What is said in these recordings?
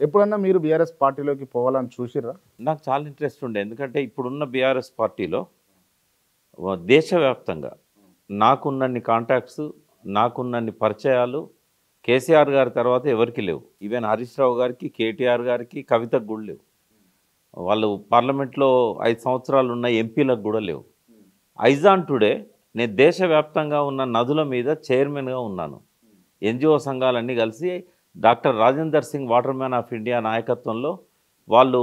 ఎప్పుడన్నా మీరు బీఆర్ఎస్ పార్టీలోకి పోవాలని చూసిర్రా? నాకు చాలా ఇంట్రెస్ట్ ఉండే. ఎందుకంటే ఇప్పుడున్న బీఆర్ఎస్ పార్టీలో దేశవ్యాప్తంగా నాకున్నన్ని కాంటాక్ట్స్, నాకున్నన్ని పరిచయాలు కేసీఆర్ గారి తర్వాత ఎవరికీ లేవు. ఈవెన్ హరీష్ రావు గారికి, కేటీఆర్ గారికి, కవితకు కూడా లేవు. వాళ్ళు పార్లమెంట్లో 5 సంవత్సరాలు ఉన్న ఎంపీలకు కూడా లేవు. ఐజాన్ టుడే నేను దేశవ్యాప్తంగా ఉన్న నదుల మీద చైర్మన్గా ఉన్నాను. ఎన్జిఓ సంఘాలన్నీ కలిసి doctor Rajendra Singh waterman of India నాయకత్వంలో వాళ్ళు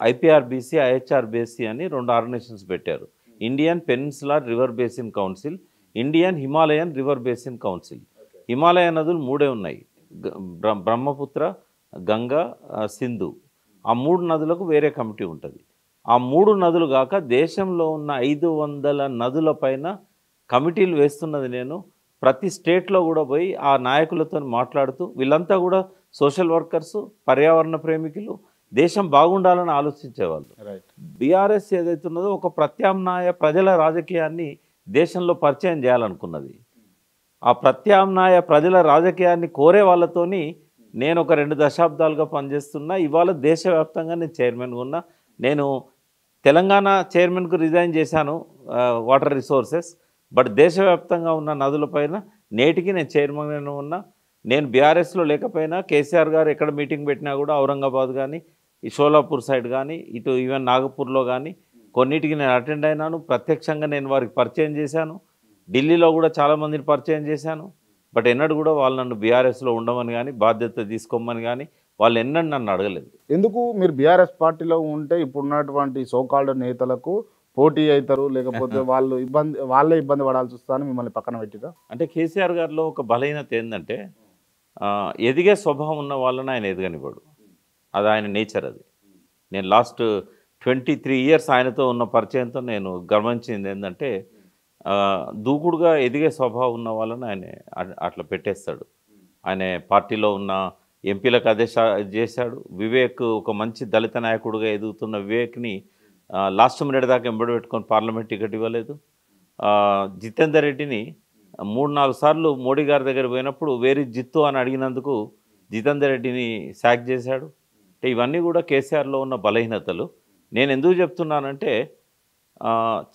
ఐపీఆర్బీసీ, ఐహెచ్ఆర్బీసీ అని 2 ఆర్గనైజేషన్స్ పెట్టారు. Indian peninsular river basin council, Indian Himalayan river basin council. Himalaya నదులు 3 ఉన్నాయి, బ్రహ్మపుత్ర, గంగా, సింధు. ఆ 3 నదులకు వేరే కమిటీ ఉంటుంది. ఆ 3 నదులు కాక దేశంలో ఉన్న 500 నదుల పైన కమిటీలు వేస్తున్నది నేను. ప్రతి స్టేట్లో కూడా పోయి ఆ నాయకులతో మాట్లాడుతూ, వీళ్ళంతా కూడా సోషల్ వర్కర్సు, పర్యావరణ ప్రేమికులు, దేశం బాగుండాలని ఆలోచించేవాళ్ళు. బీఆర్ఎస్ ఏదైతే ఉన్నదో ఒక ప్రత్యామ్నాయ ప్రజల రాజకీయాన్ని దేశంలో పరిచయం చేయాలనుకున్నది. ఆ ప్రత్యామ్నాయ ప్రజల రాజకీయాన్ని కోరే వాళ్ళతోని నేను ఒక 2 దశాబ్దాలుగా పనిచేస్తున్నా. ఇవాళ దేశవ్యాప్తంగా నేను చైర్మన్గా ఉన్నా. నేను తెలంగాణ చైర్మన్కు రిజైన్ చేశాను, వాటర్ రిసోర్సెస్. బట్ దేశవ్యాప్తంగా ఉన్న నదులపైన నేటికి నేను చైర్మన్గా ఉన్నా. నేను బీఆర్ఎస్లో లేకపోయినా కేసీఆర్ గారు ఎక్కడ మీటింగ్ పెట్టినా కూడా ఔరంగాబాద్ కానీ, ఈ షోలాపూర్ సైడ్ కానీ, ఇటు ఈవెన్ నాగపూర్లో కానీ కొన్నిటికి నేను అటెండ్ అయినాను. ప్రత్యక్షంగా నేను వారికి పరిచయం చేశాను. ఢిల్లీలో కూడా చాలామందిని పరిచయం చేశాను. బట్ ఎన్నడూ కూడా వాళ్ళు నన్ను బీఆర్ఎస్లో ఉండమని కానీ, బాధ్యత తీసుకోమని కానీ వాళ్ళు ఎన్నడూ నన్ను అడగలేదు. ఎందుకు మీరు బీఆర్ఎస్ పార్టీలో ఉంటే ఇప్పుడున్నటువంటి సోకాల్డ్ నేతలకు పోటీ అవుతారు, లేకపోతే వాళ్ళే ఇబ్బంది పడాల్సి వస్తుందని మిమ్మల్ని పక్కన పెట్టిరా? అంటే కేసీఆర్ గారిలో ఒక బలహీనత ఏంటంటే ఎదిగే స్వభావం ఉన్న వాళ్ళని ఆయన ఎదగనివ్వడు. అది ఆయన నేచర్. అది నేను లాస్ట్ 23 ఇయర్స్ ఆయనతో ఉన్న పరిచయంతో నేను గమనించింది ఏంటంటే దూకుడుగా ఎదిగే స్వభావం ఉన్న వాళ్ళని ఆయన అట్లా పెట్టేస్తాడు. ఆయన పార్టీలో ఉన్న ఎంపీలకు అదే చేశాడు. వివేక్ ఒక మంచి దళిత నాయకుడిగా ఎదుగుతున్న వివేక్ని లాస్ట్ మినిట్ దాకా ఎంబడి పెట్టుకొని పార్లమెంట్ టికెట్ ఇవ్వలేదు. జితేందర్ రెడ్డిని 3-4 సార్లు మోడీ గారి దగ్గర పోయినప్పుడు వేరే జిత్తు అని అడిగినందుకు జితేందర్ రెడ్డిని శాక్ చేశాడు. అంటే ఇవన్నీ కూడా కేసీఆర్లో ఉన్న బలహీనతలు. నేను ఎందుకు చెప్తున్నానంటే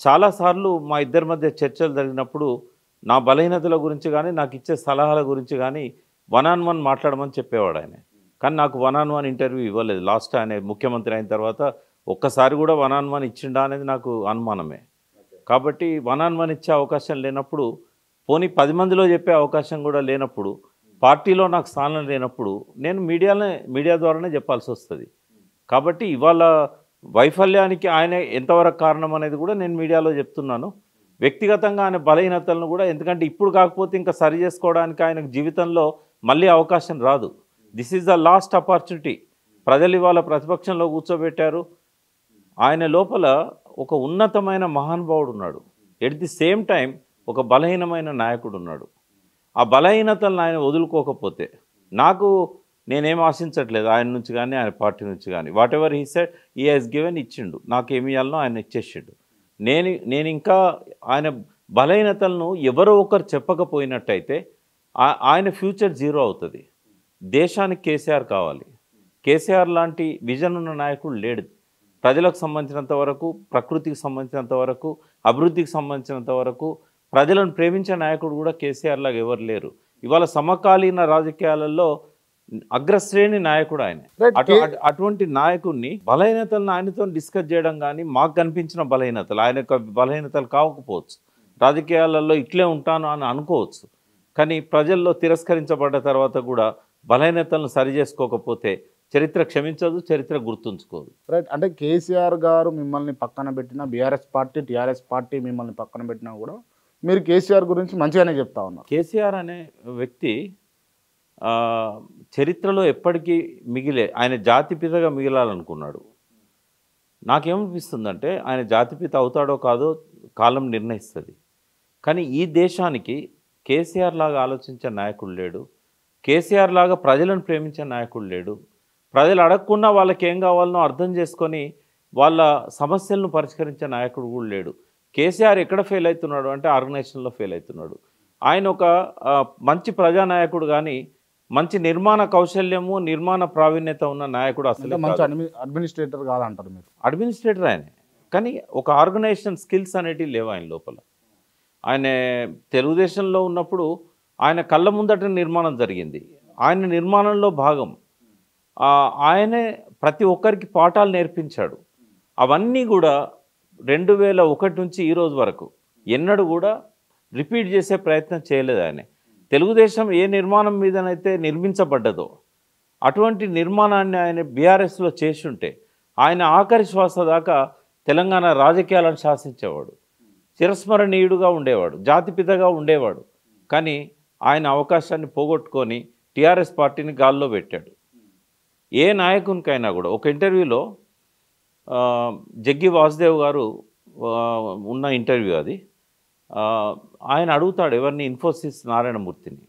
చాలాసార్లు మా ఇద్దరి మధ్య చర్చలు జరిగినప్పుడు నా బలహీనతల గురించి కానీ, నాకు ఇచ్చే సలహాల గురించి కానీ 1-on-1 మాట్లాడమని చెప్పేవాడు ఆయన. కానీ నాకు 1-on-1 ఇంటర్వ్యూ ఇవ్వలేదు. లాస్ట్ ఆయన ముఖ్యమంత్రి అయిన తర్వాత ఒక్కసారి కూడా 1-on-1 ఇచ్చిండా అనేది నాకు అనుమానమే. కాబట్టి 1-on-1 ఇచ్చే అవకాశం లేనప్పుడు, పోనీ 10 మందిలో చెప్పే అవకాశం కూడా లేనప్పుడు, పార్టీలో నాకు స్థానం లేనప్పుడు నేను మీడియా ద్వారానే చెప్పాల్సి వస్తుంది. కాబట్టి ఇవాళ వైఫల్యానికి ఆయన ఎంతవరకు కారణం అనేది కూడా నేను మీడియాలో చెప్తున్నాను. వ్యక్తిగతంగా ఆయన బలహీనతలను కూడా, ఎందుకంటే ఇప్పుడు కాకపోతే ఇంకా సరి చేసుకోవడానికి ఆయనకు జీవితంలో మళ్ళీ అవకాశం రాదు. This is the last opportunity. ప్రజలు ఇవాళ ప్రతిపక్షంలో కూర్చోబెట్టారు. ఆయన లోపల ఒక ఉన్నతమైన మహానుభావుడు ఉన్నాడు. ఎట్ ది సేమ్ టైం ఒక బలహీనమైన నాయకుడు ఉన్నాడు. ఆ బలహీనతలను ఆయన వదులుకోకపోతే నేనేం ఆశించట్లేదు ఆయన నుంచి కానీ, ఆయన పార్టీ నుంచి కానీ. What ever he said he has given, ఇచ్చిండు. నాకు ఏమి ఇవ్వాలనో ఆయన ఇచ్చేసిండు. నేను ఇంకా ఆయన బలహీనతలను ఎవరో ఒకరు చెప్పకపోయినట్టయితే ఆయన ఫ్యూచర్ జీరో అవుతుంది. దేశానికి కేసీఆర్ కావాలి. కేసీఆర్ లాంటి విజన్ ఉన్న నాయకుడు లేడు. ప్రజలకు సంబంధించినంత వరకు, ప్రకృతికి సంబంధించినంత వరకు, అభివృద్ధికి సంబంధించినంత వరకు ప్రజలను ప్రేమించే నాయకుడు కూడా కేసీఆర్ లాగా ఎవరు లేరు. ఇవాళ సమకాలీన రాజకీయాలలో అగ్రశ్రేణి నాయకుడు ఆయన. అటువంటి నాయకుడిని బలహీనతలను ఆయనతో డిస్కస్ చేయడం కానీ, మాకు కనిపించిన బలహీనతలు ఆయన యొక్క బలహీనతలు కాకపోవచ్చు. రాజకీయాలలో ఇట్లే ఉంటాను అని అనుకోవచ్చు. కానీ ప్రజల్లో తిరస్కరించబడ్డ తర్వాత కూడా బలహీనతలను సరి చేసుకోకపోతే చరిత్ర క్షమించదు, చరిత్ర గుర్తుంచుకోదు. రైట్. అంటే కేసీఆర్ గారు మిమ్మల్ని పక్కన పెట్టిన, బీఆర్ఎస్ పార్టీ, టీఆర్ఎస్ పార్టీ మిమ్మల్ని పక్కన పెట్టినా కూడా మీరు కేసీఆర్ గురించి మంచిగానే చెప్తా ఉన్నారు. కేసీఆర్ అనే వ్యక్తి చరిత్రలో ఎప్పటికీ ఆయన జాతిపితగా మిగిలాలనుకున్నాడు. నాకేమనిపిస్తుందంటే ఆయన జాతిపిత అవుతాడో కాదో కాలం నిర్ణయిస్తుంది. కానీ ఈ దేశానికి కేసీఆర్ లాగా ఆలోచించే నాయకుడు లేడు. కేసీఆర్ లాగా ప్రజలను ప్రేమించే నాయకుడు లేడు. ప్రజలు అడగకుండా వాళ్ళకి ఏం కావాలనో అర్థం చేసుకొని వాళ్ళ సమస్యలను పరిష్కరించే నాయకుడు కూడా లేడు. కేసీఆర్ ఎక్కడ ఫెయిల్ అవుతున్నాడు అంటే ఆర్గనైజేషన్లో ఫెయిల్ అవుతున్నాడు. ఆయన ఒక మంచి ప్రజానాయకుడు కానీ మంచి నిర్మాణ కౌశల్యము నిర్మాణ ప్రావీణ్యత ఉన్న నాయకుడు అసలు అంటే మంచి అడ్మినిస్ట్రేటర్ కాదంటారు మీరు. అడ్మినిస్ట్రేటర్ ఆయనే, కానీ ఒక ఆర్గనైజేషన్ స్కిల్స్ అనేటివి లేవు ఆయన లోపల. ఆయన తెలుగుదేశంలో ఉన్నప్పుడు ఆయన కళ్ళ ముందట నిర్మాణం జరిగింది, ఆయన నిర్మాణంలో భాగం. ఆయనే ప్రతి ఒక్కరికి పాఠాలు నేర్పించాడు. అవన్నీ కూడా 2001 నుంచి ఈ రోజు వరకు ఎన్నడూ కూడా రిపీట్ చేసే ప్రయత్నం చేయలేదు ఆయన. తెలుగుదేశం ఏ నిర్మాణం మీదనైతే నిర్మించబడ్డదో అటువంటి నిర్మాణాన్ని ఆయన బీఆర్ఎస్లో చేసి ఉంటే ఆయన ఆఖరి శ్వాస దాకా తెలంగాణ రాజకీయాలను శాసించేవాడు, చిరస్మరణీయుడుగా ఉండేవాడు, జాతిపితగా ఉండేవాడు. కానీ ఆయన అవకాశాన్ని పోగొట్టుకొని టీఆర్ఎస్ పార్టీని గాల్లో పెట్టాడు. ఏ నాయకునికైనా కూడా ఒక ఇంటర్వ్యూలో జగ్గి వాసుదేవ్ గారు ఉన్న ఇంటర్వ్యూ అది, ఆయన అడుగుతాడు ఎవరిని, ఇన్ఫోసిస్ నారాయణమూర్తిని,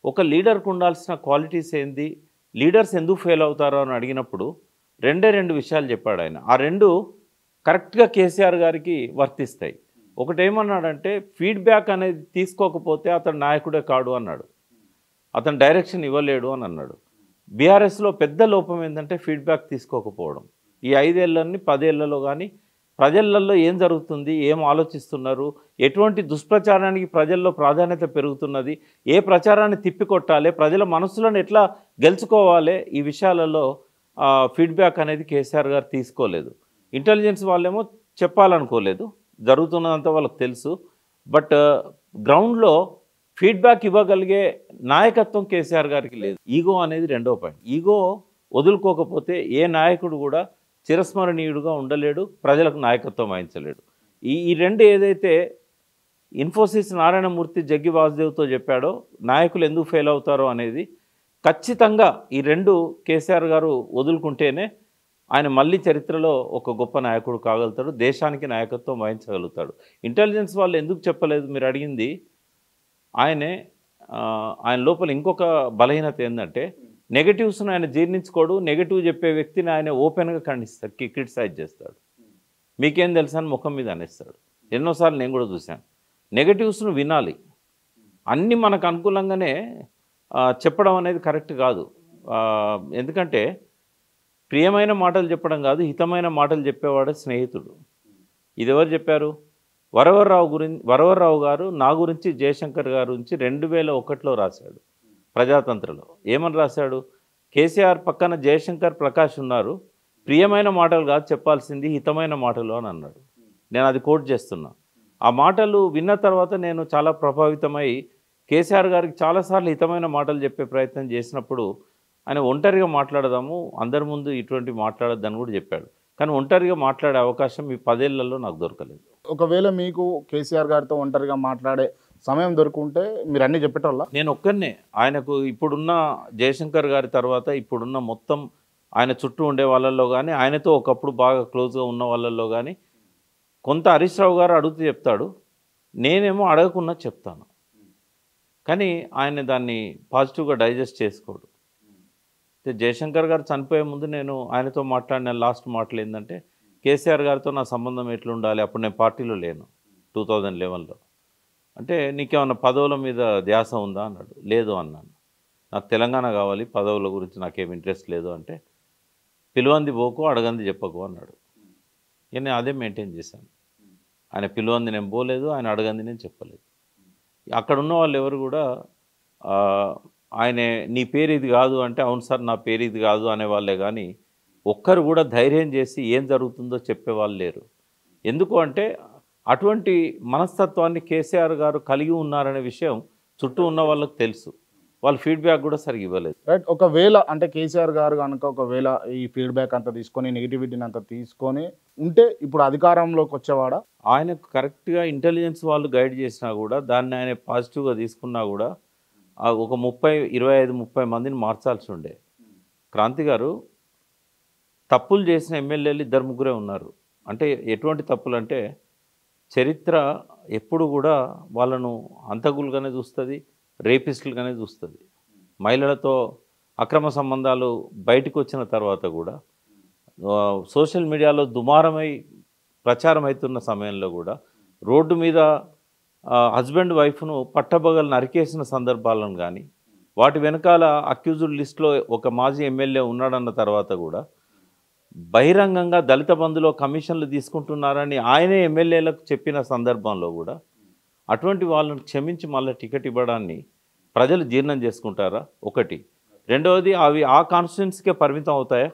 ఒక లీడర్కు ఉండాల్సిన క్వాలిటీస్ ఏంది, లీడర్స్ ఎందుకు ఫెయిల్ అవుతారో అని అడిగినప్పుడు రెండు విషయాలు చెప్పాడు ఆయన. ఆ రెండు కరెక్ట్గా కేసీఆర్ గారికి వర్తిస్తాయి. ఒకటేమన్నాడంటే ఫీడ్బ్యాక్ అనేది తీసుకోకపోతే అతను నాయకుడే కాడు అన్నాడు, అతను డైరెక్షన్ ఇవ్వలేడు అని అన్నాడు. బీఆర్ఎస్లో పెద్ద లోపం ఏంటంటే ఫీడ్బ్యాక్ తీసుకోకపోవడం. ఈ 5 ఏళ్ళని 10 ఏళ్లలో కానీ ప్రజలలో ఏం జరుగుతుంది, ఏం ఆలోచిస్తున్నారు, ఎటువంటి దుష్ప్రచారానికి ప్రజల్లో ప్రాధాన్యత పెరుగుతున్నది, ఏ ప్రచారాన్ని తిప్పికొట్టాలి, ప్రజల మనసులను ఎట్లా గెలుచుకోవాలి, ఈ విషయాలలో ఫీడ్బ్యాక్ అనేది కేసీఆర్ గారు తీసుకోలేదు. ఇంటెలిజెన్స్ వాళ్ళేమో చెప్పాలనుకోలేదు, జరుగుతున్నదంతా వాళ్ళకి తెలుసు. బట్ గ్రౌండ్లో ఫీడ్బ్యాక్ ఇవ్వగలిగే నాయకత్వం కేసీఆర్ గారికి లేదు. ఈగో అనేది రెండో పాయింట్. ఈగో వదులుకోకపోతే ఏ నాయకుడు కూడా చిరస్మరణీయుడుగా ఉండలేడు, ప్రజలకు నాయకత్వం వహించలేడు. ఈ రెండు ఏదైతే ఇన్ఫోసిస్ నారాయణమూర్తి జగ్గి వాసుదేవ్తో చెప్పాడో నాయకులు ఎందుకు ఫెయిల్ అవుతారో అనేది ఖచ్చితంగా ఈ రెండు కేసీఆర్ గారు వదులుకుంటేనే ఆయన మళ్ళీ చరిత్రలో ఒక గొప్ప నాయకుడు కాగలుగుతాడు, దేశానికి నాయకత్వం వహించగలుగుతాడు. ఇంటెలిజెన్స్ వాళ్ళు ఎందుకు చెప్పలేదు మీరు అడిగింది, ఆయన లోపల ఇంకొక బలహీనత ఏంటంటే నెగటివ్స్ను ఆయన జీర్ణించుకోడు. నెగటివ్ చెప్పే వ్యక్తిని ఆయన ఓపెన్గా ఖండిస్తాడు, క్రిటిసైజ్ చేస్తాడు. మీకేం తెలుసా అని ముఖం మీద అనేస్తాడు. ఎన్నోసార్లు నేను కూడా చూశాను. నెగటివ్స్ను వినాలి, అన్నీ మనకు అనుకూలంగానే చెప్పడం అనేది కరెక్ట్ కాదు. ఎందుకంటే ప్రియమైన మాటలు చెప్పడం కాదు, హితమైన మాటలు చెప్పేవాడే స్నేహితుడు. ఇది ఎవరు చెప్పారు? వరవర్రావు గారు నా గురించి జయశంకర్ గారి గురించి 2001లో రాశాడు ప్రజాతంత్రలో. ఏమని రాశాడు? కేసీఆర్ పక్కన జయశంకర్ ప్రకాష్ ఉన్నారు, ప్రియమైన మాటలు కాదు చెప్పాల్సింది హితమైన మాటలు అని అన్నాడు. నేను అది కోట్ చేస్తున్నా. ఆ మాటలు విన్న తర్వాత నేను చాలా ప్రభావితమై కేసీఆర్ గారికి చాలాసార్లు హితమైన మాటలు చెప్పే ప్రయత్నం చేసినప్పుడు ఆయన ఒంటరిగా మాట్లాడదాము, అందరి ముందు ఇటువంటి మాట్లాడద్దని కూడా చెప్పాడు. కానీ ఒంటరిగా మాట్లాడే అవకాశం ఈ 10 ఏళ్లలో నాకు దొరకలేదు. ఒకవేళ మీకు కేసీఆర్ గారితో ఒంటరిగా మాట్లాడే సమయం దొరుకుంటే మీరు అన్నీ చెప్పేటోళ్ళ? నేను ఒక్కనే ఆయనకు ఇప్పుడున్న జయశంకర్ గారి తర్వాత ఇప్పుడున్న మొత్తం ఆయన చుట్టూ ఉండే వాళ్ళల్లో కానీ ఆయనతో ఒకప్పుడు బాగా క్లోజ్గా ఉన్న వాళ్ళల్లో కానీ కొంత హరీష్ రావు గారు అడుగుతూ చెప్తాడు, నేనేమో అడగకుండా చెప్తాను. కానీ ఆయన దాన్ని పాజిటివ్గా డైజెస్ట్ చేసుకోడు. జయశంకర్ గారు చనిపోయే ముందు నేను ఆయనతో మాట్లాడిన లాస్ట్ మాటలు ఏంటంటే, కేసీఆర్ గారితో నా సంబంధం ఎట్లుండాలి, అప్పుడు నేను పార్టీలో లేను 2011లో. అంటే నీకేమన్నా పదవుల మీద ధ్యాస ఉందా అన్నాడు. లేదు అన్నాను. నాకు తెలంగాణ కావాలి, పదవుల గురించి నాకేం ఇంట్రెస్ట్ లేదు అంటే, పిలువంది పోకు అడగంది చెప్పకు అన్నాడు. నేను అదే మెయింటైన్ చేశాను. ఆయన పిలువంది నేను పోలేదు, ఆయన అడగంది నేను చెప్పలేదు. అక్కడ ఉన్న వాళ్ళు ఎవరు కూడా ఆయన నీ పేరు ఇది కాదు అంటే అవును సార్ నా పేరు ఇది కాదు అనేవాళ్ళే, కానీ ఒక్కరు కూడా ధైర్యం చేసి ఏం జరుగుతుందో చెప్పేవాళ్ళు లేరు. ఎందుకు అంటే అటువంటి మనస్తత్వాన్ని కేసీఆర్ గారు కలిగి ఉన్నారనే విషయం చుట్టూ ఉన్న వాళ్ళకి తెలుసు. వాళ్ళు ఫీడ్బ్యాక్ కూడా సరిగ్గా ఇవ్వలేదు. రైట్. ఒకవేళ అంటే కేసీఆర్ గారు కనుక ఒకవేళ ఈ ఫీడ్బ్యాక్ అంతా తీసుకొని నెగిటివిటీని అంతా తీసుకొని ఉంటే ఇప్పుడు అధికారంలోకి వచ్చేవాడా? ఆయనకు కరెక్ట్గా ఇంటెలిజెన్స్ వాళ్ళు గైడ్ చేసినా కూడా దాన్ని ఆయన పాజిటివ్గా తీసుకున్నా కూడా ఒక 25-30 మందిని మార్చాల్సి ఉండే. క్రాంతి గారు తప్పులు చేసిన ఎమ్మెల్యేలు 2-3 ఉన్నారు. అంటే ఎటువంటి తప్పులు అంటే చరిత్ర ఎప్పుడు కూడా వాళ్ళను హంతకులుగానే చూస్తుంది, రేపిస్టులుగానే చూస్తుంది. మహిళలతో అక్రమ సంబంధాలు బయటకు వచ్చిన తర్వాత కూడా సోషల్ మీడియాలో దుమారమై ప్రచారం అవుతున్న సమయంలో కూడా రోడ్డు మీద హస్బెండ్ వైఫ్ను పట్టబగలు నరికేసిన సందర్భాలను కానీ వాటి వెనకాల అక్యూజ్డ్ లిస్ట్లో ఒక మాజీ ఎమ్మెల్యే ఉన్నాడన్న తర్వాత కూడా బహిరంగంగా దళిత బంధులో కమిషన్లు తీసుకుంటున్నారని ఆయనే ఎమ్మెల్యేలకు చెప్పిన సందర్భంలో కూడా అటువంటి వాళ్ళని క్షమించి మళ్ళీ టికెట్ ఇవ్వడాన్ని ప్రజలు జీర్ణం చేసుకుంటారా? ఒకటి. రెండవది, అవి ఆ కాన్స్టిట్యున్సీకే పరిమితం అవుతాయా?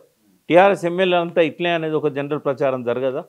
టీఆర్ఎస్ ఎమ్మెల్యే అంతా ఇట్లే అనేది ఒక జనరల్ ప్రచారం జరగదా?